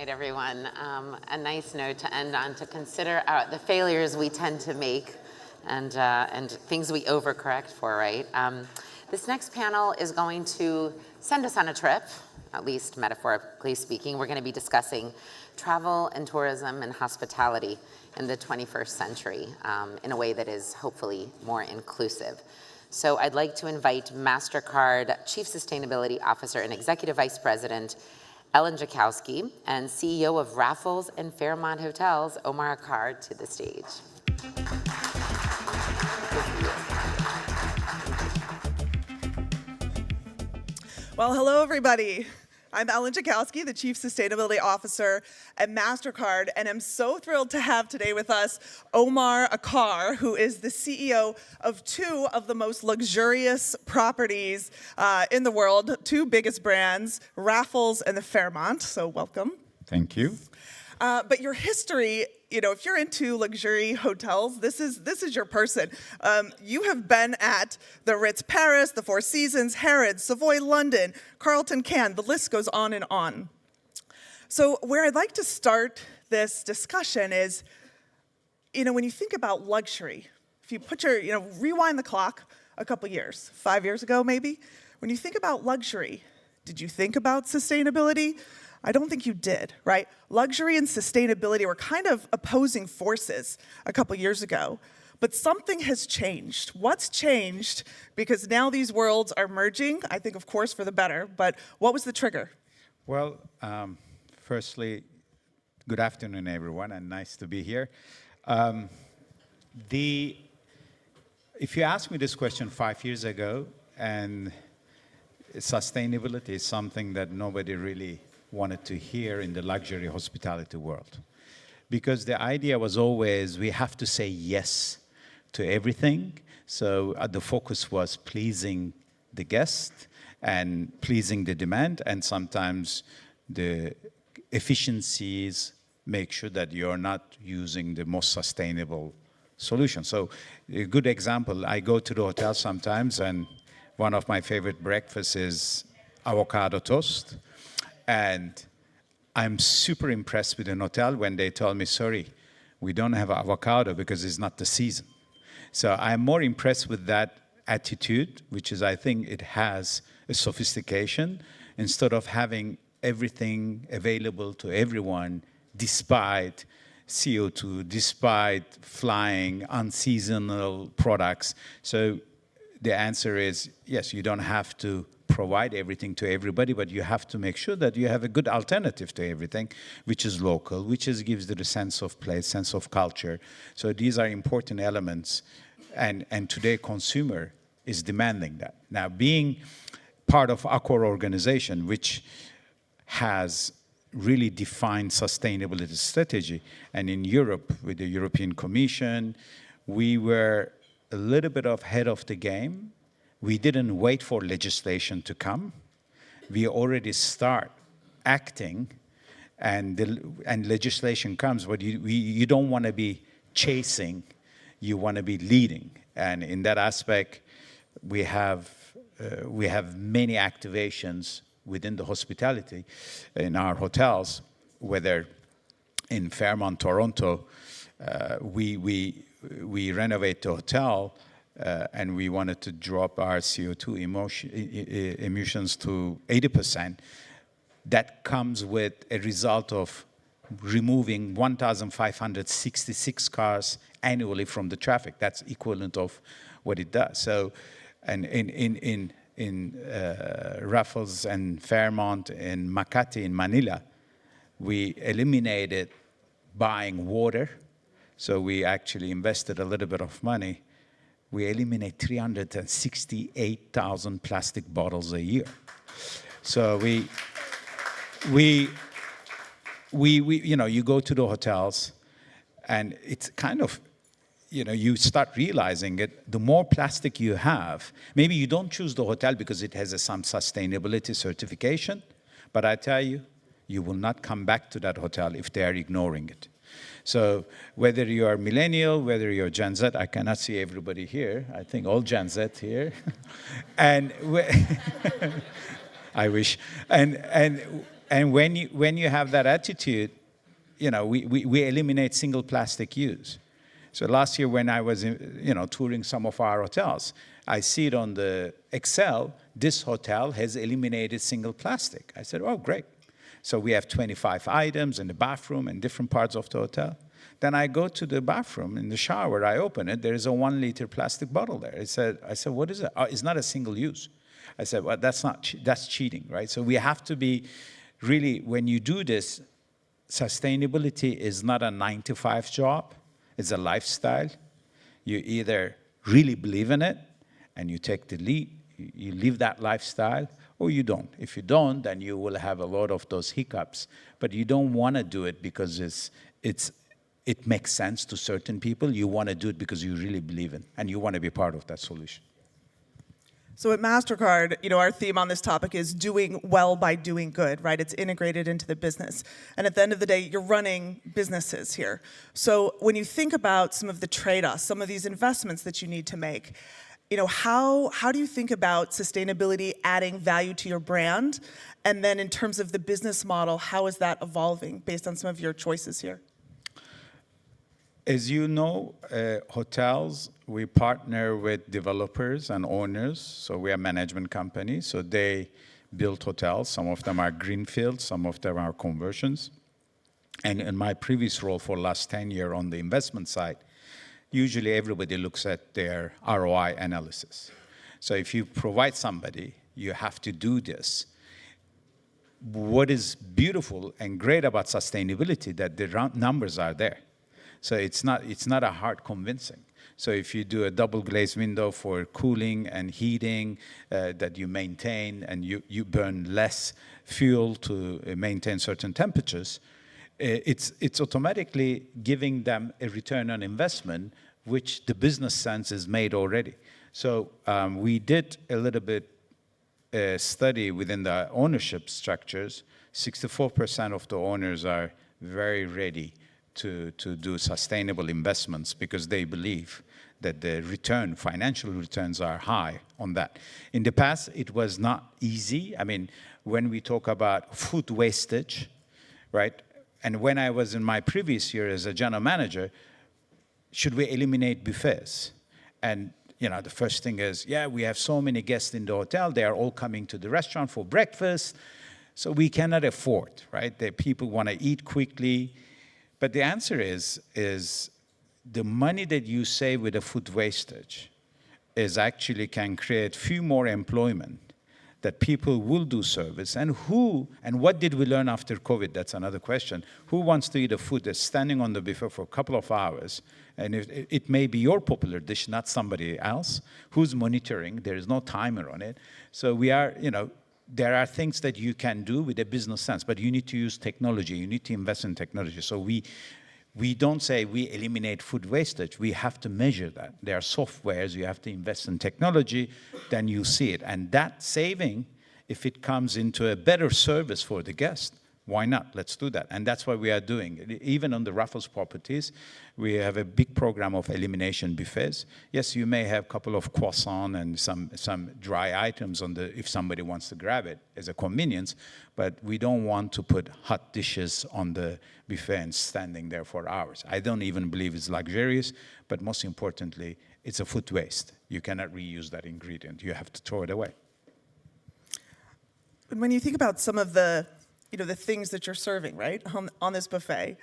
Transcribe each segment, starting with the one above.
night, everyone. A nice note to end on, to consider the failures we tend to make and things we overcorrect for, right? This next panel is going to send us on a trip, at least metaphorically speaking. We're going to be discussing travel and tourism and hospitality in the 21st century in a way that is hopefully more inclusive. So I'd like to invite Mastercard Chief Sustainability Officer and Executive Vice President Ellen Jackowski and CEO of Raffles and Fairmont Hotels, Omer Acar, to the stage. Well, hello, everybody. I'm Ellen Jackowski, the Chief Sustainability Officer at Mastercard, and I'm so thrilled to have today with us Omer Acar, who is the CEO of two of the most luxurious properties in the world, two biggest brands, Raffles and the Fairmont. So welcome. Thank you. But your history, if you're into luxury hotels, this is your person. You have been at the Ritz Paris, the Four Seasons, Harrods, Savoy London, Carlton Cannes, the list goes on and on. So where I'd like to start this discussion is, when you think about luxury, if you put rewind the clock a couple years, 5 years ago maybe, when you think about luxury, did you think about sustainability? I don't think you did, right? Luxury and sustainability were kind of opposing forces a couple years ago, but something has changed. What's changed? Because now these worlds are merging, I think, of course, for the better, but what was the trigger? Well, firstly, good afternoon, everyone, and nice to be here. If you asked me this question 5 years ago, and sustainability is something that nobody really wanted to hear in the luxury hospitality world. Because the idea was always we have to say yes to everything. So the focus was pleasing the guest and pleasing the demand, and sometimes the efficiencies make sure that you're not using the most sustainable solution. So a good example, I go to the hotel sometimes, and one of my favorite breakfasts is avocado toast. And I'm super impressed with an hotel when they tell me, sorry, we don't have avocado because it's not the season. So I'm more impressed with that attitude, which is, I think it has a sophistication, instead of having everything available to everyone despite CO2, despite flying unseasonal products. So the answer is, yes, you don't have to provide everything to everybody, but you have to make sure that you have a good alternative to everything, which is local, which gives it a sense of place, sense of culture. So these are important elements, and today consumer is demanding that. Now, being part of Accor organization, which has really defined sustainability strategy, and in Europe, with the European Commission, we were a little bit ahead of the game. We didn't wait for legislation to come. We already start acting, and legislation comes, but you don't want to be chasing, you want to be leading. And in that aspect, we have many activations within the hospitality in our hotels, whether in Fairmont, Toronto, we renovate the hotel, and we wanted to drop our CO2 emissions to 80%. That comes with a result of removing 1,566 cars annually from the traffic. That's equivalent of what it does. So, and in Raffles and Fairmont in Makati in Manila, we eliminated buying water. So we actually invested a little bit of money. We eliminate 368,000 plastic bottles a year. So you go to the hotels, and it's kind of, you start realizing it. The more plastic you have, maybe you don't choose the hotel because it has some sustainability certification, but I tell you, you will not come back to that hotel if they are ignoring it. So whether you are millennial, whether you're Gen Z, I cannot see everybody here. I think all Gen Z here. And I wish. And And when you have that attitude, we eliminate single plastic use. So last year when I was, touring some of our hotels, I see it on the Excel, this hotel has eliminated single plastic. I said, oh, great. So we have 25 items in the bathroom in different parts of the hotel. Then I go to the bathroom, in the shower, I open it, there is a 1 liter plastic bottle there. I said, what is it? Oh, it's not a single use. I said, well, that's cheating, right? So we have to be really, when you do this, sustainability is not a 9-to-5 job, it's a lifestyle. You either really believe in it and you take the lead, you live that lifestyle, or you don't. If you don't, then you will have a lot of those hiccups. But you don't want to do it because it makes sense to certain people. You want to do it because you really believe in, and you want to be part of that solution. So at Mastercard, our theme on this topic is doing well by doing good, right? It's integrated into the business. And at the end of the day, you're running businesses here. So when you think about some of the trade-offs, some of these investments that you need to make, how do you think about sustainability adding value to your brand? And then in terms of the business model, how is that evolving based on some of your choices here? As you know, hotels, we partner with developers and owners. So we are a management company. So they build hotels. Some of them are greenfields, some of them are conversions. And in my previous role for the last 10 years on the investment side, usually everybody looks at their ROI analysis. So if you provide somebody, you have to do this. What is beautiful and great about sustainability that the numbers are there. So it's not a hard convincing. So if you do a double glazed window for cooling and heating that you maintain and you burn less fuel to maintain certain temperatures, it's automatically giving them a return on investment, which the business sense is made already. So we did a little bit study within the ownership structures. 64% of the owners are very ready to do sustainable investments because they believe that the financial returns are high on that. In the past, it was not easy. I mean, when we talk about food wastage, right? And when I was in my previous year as a general manager, should we eliminate buffets? And the first thing is, we have so many guests in the hotel. They are all coming to the restaurant for breakfast. So we cannot afford, right? The people want to eat quickly. But the answer is the money that you save with the food wastage is actually can create few more employment, that people will do service. And what did we learn after COVID? That's another question. Who wants to eat a food that's standing on the buffet for a couple of hours? And it may be your popular dish, not somebody else. Who's monitoring? There is no timer on it. So we are, there are things that you can do with a business sense, but you need to use technology. You need to invest in technology. So we don't say we eliminate food wastage. We have to measure that. There are softwares. You have to invest in technology. Then you see it. And that saving, if it comes into a better service for the guest, why not? Let's do that. And that's what we are doing. Even on the Raffles properties, we have a big program of elimination buffets. Yes, you may have a couple of croissants and some dry items if somebody wants to grab it as a convenience, but we don't want to put hot dishes on the buffet and standing there for hours. I don't even believe it's luxurious, but most importantly, it's a food waste. You cannot reuse that ingredient. You have to throw it away. When you think about some of the things that you're serving, right, on this buffet,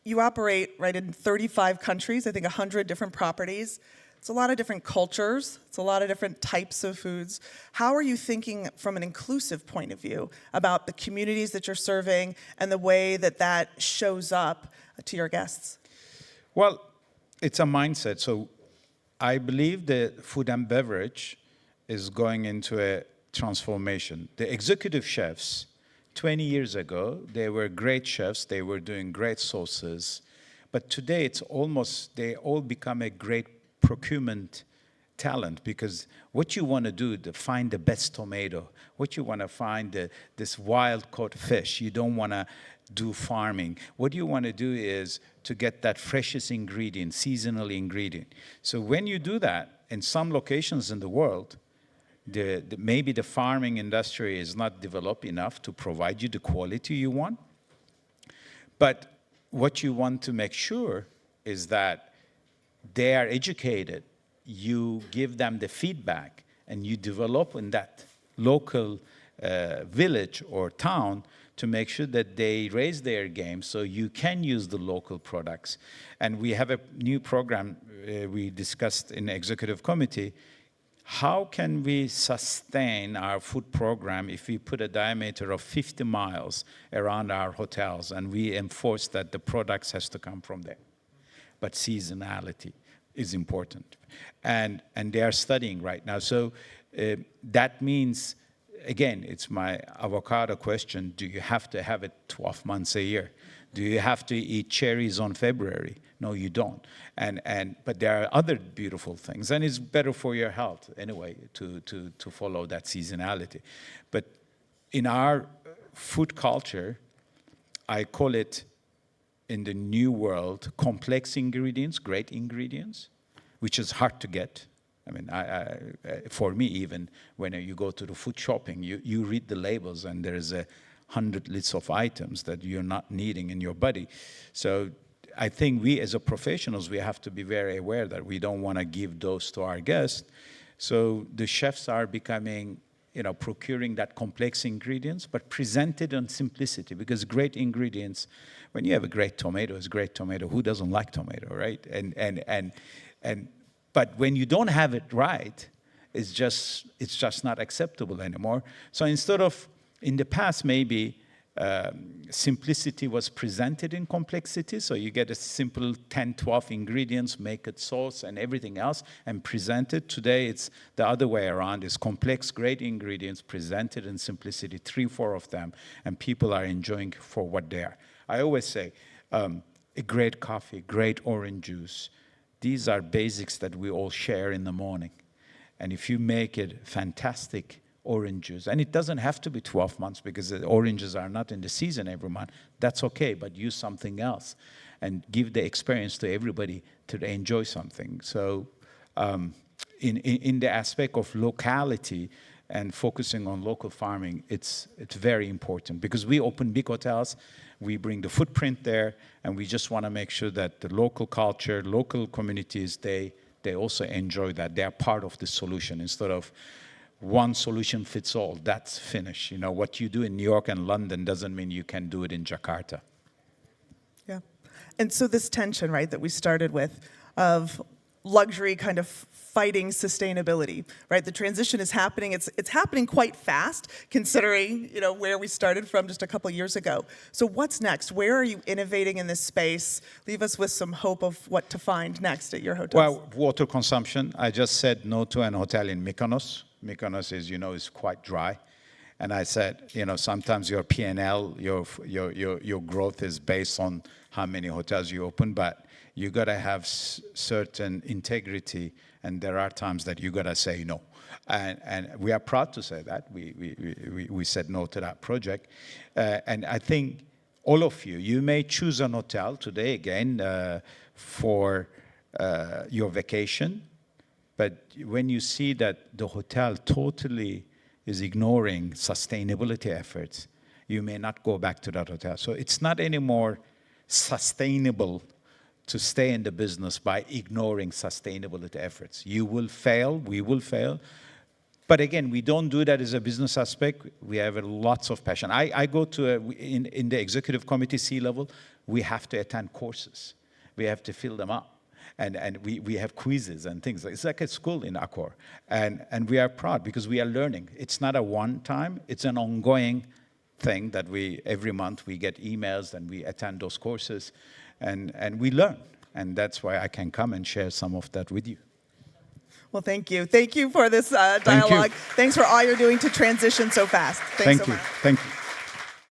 you operate, right, in 35 countries, I think 100 different properties. It's a lot of different cultures. It's a lot of different types of foods. How are you thinking from an inclusive point of view about the communities that you're serving and the way that shows up to your guests? Well, it's a mindset. So I believe that food and beverage is going into a transformation. The executive chefs, 20 years ago, they were great chefs. They were doing great sauces. But today, they all become a great procurement talent, because what you want to do to find the best tomato, what you want to find this wild-caught fish, you don't want to do farming. What you want to do is to get that freshest ingredient, seasonal ingredient. So when you do that, in some locations in the world, maybe the farming industry is not developed enough to provide you the quality you want. But what you want to make sure is that they are educated. You give them the feedback, and you develop in that local village or town to make sure that they raise their game so you can use the local products. And we have a new program we discussed in the executive committee. How can we sustain our food program if we put a diameter of 50 miles around our hotels and we enforce that the products has to come from there? But seasonality is important. And they are studying right now. So that means, again, it's my avocado question. Do you have to have it 12 months a year? Do you have to eat cherries on February? No, you don't. But there are other beautiful things, and it's better for your health anyway to follow that seasonality. But in our food culture, I call it, in the new world, complex ingredients, great ingredients, which is hard to get. I mean, for me, even when you go to the food shopping, you read the labels and there is 100 lists of items that you're not needing in your body. So I think we as a professionals, we have to be very aware that we don't want to give those to our guests. So the chefs are becoming, procuring that complex ingredients, but presented on simplicity, because great ingredients, when you have a great tomato, it's great tomato. Who doesn't like tomato, right? But when you don't have it right, it's just not acceptable anymore. So instead of, in the past, maybe simplicity was presented in complexity. So you get a simple 10, 12 ingredients, make it sauce and everything else, and present it. Today, it's the other way around. It's complex, great ingredients presented in simplicity, 3, 4 of them, and people are enjoying for what they are. I always say, a great coffee, great orange juice, these are basics that we all share in the morning. And if you make it fantastic orange juice, and it doesn't have to be 12 months because the oranges are not in the season every month, that's okay, but use something else and give the experience to everybody to enjoy something. So in the aspect of locality and focusing on local farming, it's very important, because we open big hotels, we bring the footprint there, and we just want to make sure that the local culture, local communities, they also enjoy that. They are part of the solution instead of one solution fits all. That's finished. What you do in New York and London doesn't mean you can do it in Jakarta. Yeah. And so this tension, right, that we started with, of luxury kind of fighting sustainability, right? The transition is happening. It's happening quite fast, considering where we started from just a couple years ago. So what's next? Where are you innovating in this space? Leave us with some hope of what to find next at your hotels. Well, water consumption. I just said no to an hotel in Mykonos. Mykonos is quite dry. And I said, sometimes your P&L, your growth is based on how many hotels you open, but you got to have certain integrity, and there are times that you got to say no. And we are proud to say that. We said no to that project. And I think all of you may choose an hotel today, again, for your vacation, but when you see that the hotel totally is ignoring sustainability efforts, you may not go back to that hotel. So it's not anymore sustainable to stay in the business by ignoring sustainability efforts. You will fail, we will fail. But again, we don't do that as a business aspect. We have lots of passion. I go to, in the executive committee C-level, we have to attend courses. We have to fill them up. And we have quizzes and things. It's like a school in Accor. And we are proud because we are learning. It's not a one-time, it's an ongoing thing that every month we get emails and we attend those courses and we learn. And that's why I can come and share some of that with you. Well, thank you. Thank you for this dialogue. Thanks for all you're doing to transition so fast. Thanks so much. Thank you.